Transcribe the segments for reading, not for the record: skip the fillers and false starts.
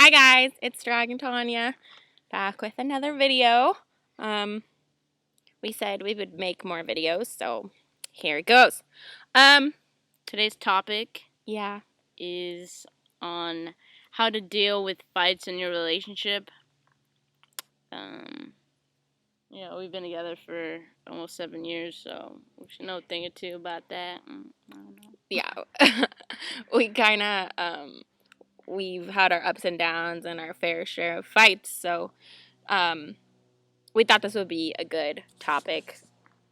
Hi guys, it's StragandTanya back with another video. We said we would make more videos, so here it goes. Today's topic Yeah. is on how to deal with fights in your relationship. We've been together for almost 7 years, so we should know a thing or two about that. I don't know. Yeah. We kind of, we've had our ups and downs and our fair share of fights, so we thought this would be a good topic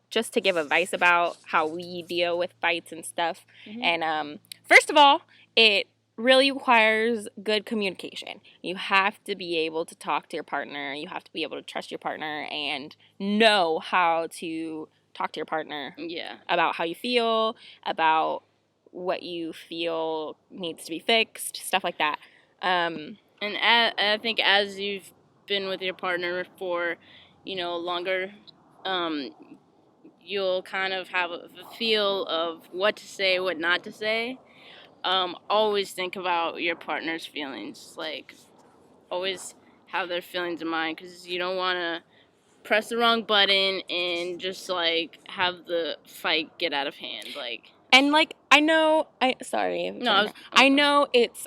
just to give advice about how we deal with fights and stuff. Mhm. And first of all, it really requires good communication. You have to be able to talk to your partner. You have to be able to trust your partner and know how to talk to your partner Yeah. about how you feel, about what you feel needs to be fixed, stuff like that. And I think as you've been with your partner for, longer, you'll kind of have a feel of what to say, what not to say. Always think about your partner's feelings. Like, always have their feelings in mind, because you don't want to press the wrong button and just, like, have the fight get out of hand. And, like, I know it's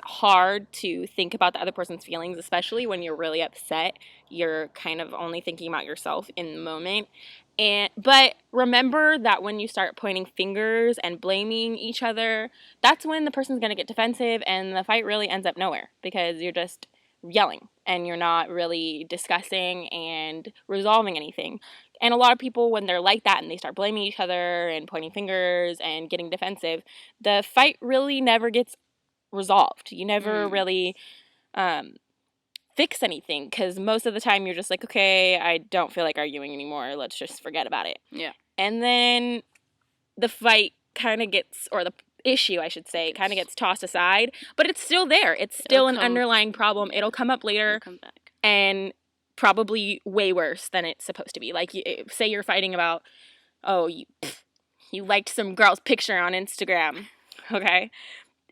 hard to think about the other person's feelings, especially when you're really upset. You're kind of only thinking about yourself in the moment. But remember that when you start pointing fingers and blaming each other, that's when the person's going to get defensive and the fight really ends up nowhere, because you're just yelling and you're not really discussing and resolving anything. And a lot of people, when they're like that and they start blaming each other and pointing fingers and getting defensive, the fight really never gets resolved. You never really fix anything, because most of the time you're just like, okay, I don't feel like arguing anymore. Let's just forget about it. Yeah. And then the fight kind of gets, or the issue, I should say, kind of gets tossed aside, but it's still there. It's still an underlying problem. It'll come up later. Come back. And probably way worse than it's supposed to be. Like, say you're fighting about, oh, you liked some girl's picture on Instagram, okay?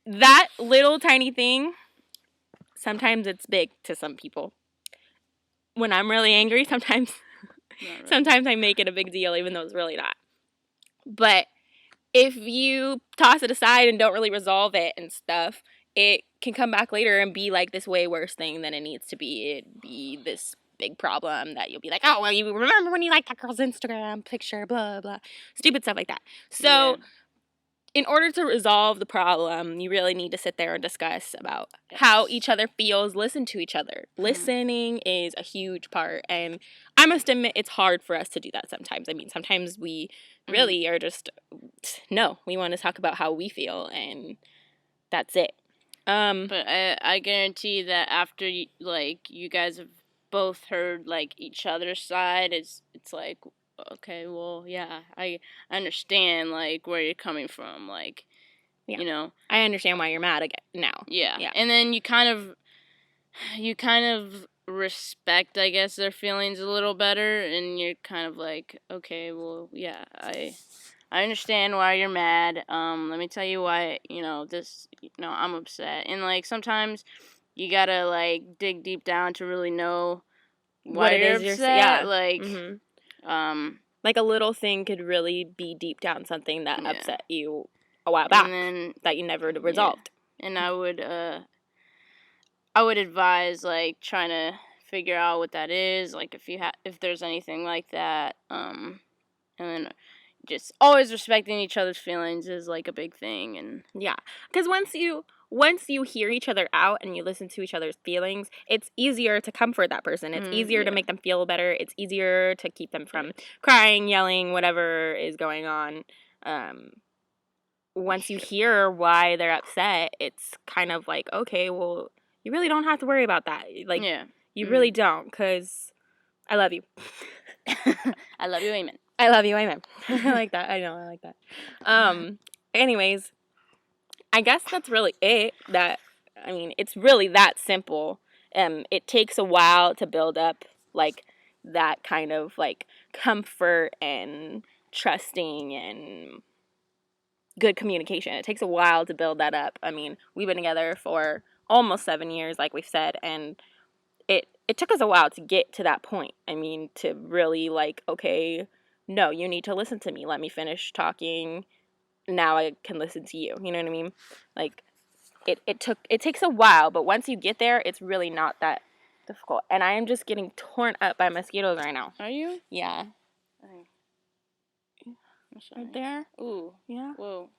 That little tiny thing, sometimes it's big to some people. When I'm really angry, sometimes I make it a big deal, even though it's really not. But if you toss it aside and don't really resolve it and stuff, it can come back later and be like this way worse thing than it needs to be. It'd be this big problem that you'll be like, oh, well, you remember when you liked that girl's Instagram picture, blah, blah, stupid stuff like that. So in order to resolve the problem, you really need to sit there and discuss about how each other feels, listen to each other. Listening is a huge part, and I must admit it's hard for us to do that sometimes. I mean, sometimes we really are just, no, we want to talk about how we feel, and that's it. But I guarantee that after, you guys have both heard, each other's side, it's like, okay, well, yeah, I understand, where you're coming from, I understand why you're mad again now. Yeah. And then you kind of respect, I guess, their feelings a little better, and you're kind of like, okay, well, yeah, I understand why you're mad. Let me tell you why, I'm upset. And, sometimes you gotta, dig deep down to really know why you're upset. Like, a little thing could really be deep down something that upset you a while back, that you never resolved. Yeah. And I would advise, trying to figure out what that is, if there's anything like that, and then just always respecting each other's feelings is, a big thing. And yeah, because once you hear each other out and you listen to each other's feelings, it's easier to comfort that person. It's easier to make them feel better. It's easier to keep them from crying, yelling, whatever is going on. Once you hear why they're upset, it's kind of like, okay, well, you really don't have to worry about that. You really don't, because I love you. I love you, amen. I love you, amen. I like that. I know, I like that. Anyways, I guess that's really it. It's really that simple. It takes a while to build up, that kind of, comfort and trusting and good communication. It takes a while to build that up. I mean, we've been together for almost 7 years, like we've said, and it took us a while to get to that point. I mean, to really like, okay, no, you need to listen to me. Let me finish talking. Now I can listen to you. You know what I mean? Like, it takes a while, but once you get there, it's really not that difficult. And I am just getting torn up by mosquitoes right now. Are you? Yeah. Right there. Ooh. Yeah. Whoa.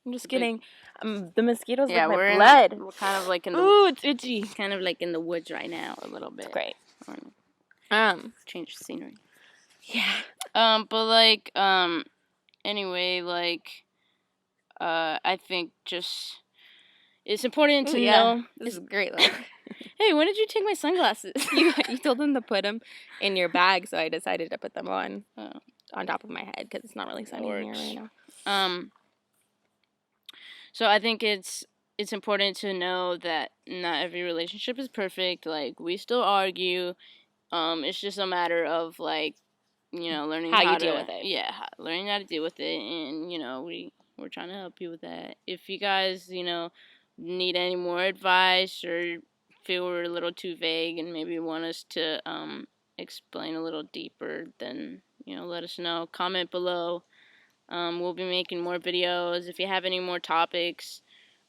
I'm just getting the mosquitoes with my we're blood. we're kind of like in the Ooh, it's itchy. kind of like in the woods right now a little bit. It's great. Change the scenery. Yeah. But like anyway, like I think just it's important to know. This is great. Look. Hey, when did you take my sunglasses? you told them to put them in your bag, so I decided to put them on top of my head because it's not really sunny here right now. So I think it's important to know that not every relationship is perfect. Like, we still argue. It's just a matter of like, learning how you to deal with it. Yeah, learning how to deal with it, and we're trying to help you with that. If you guys need any more advice or feel we're a little too vague and maybe want us to explain a little deeper, then let us know. Comment below. We'll be making more videos. If you have any more topics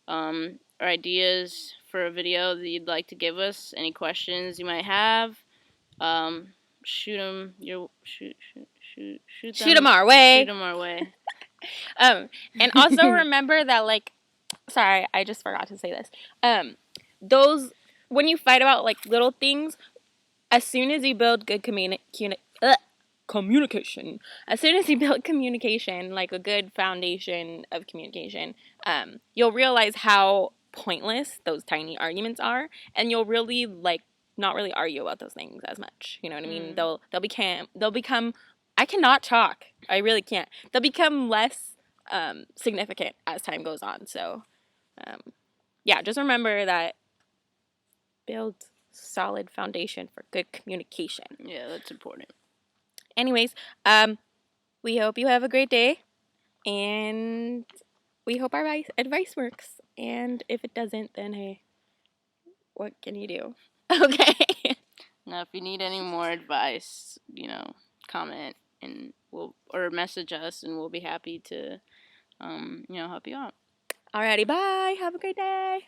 or ideas for a video that you'd like to give us, any questions you might have, shoot them our way. Shoot them our way. And also remember that, like, sorry, I just forgot to say this. Those, when you fight about like little things, as soon as you build good communication, as soon as you build communication, like a good foundation of communication, you'll realize how pointless those tiny arguments are, and you'll really like not really argue about those things as much. You know what I mean? They'll become. I cannot talk. I really can't. They'll become less significant as time goes on. So, yeah, just remember that. Build solid foundation for good communication. Yeah, that's important. Anyways, we hope you have a great day, and we hope our advice works. And if it doesn't, then hey, what can you do? Okay. Now, if you need any more advice, comment and or message us, and we'll be happy to, help you out. Alrighty, bye. Have a great day.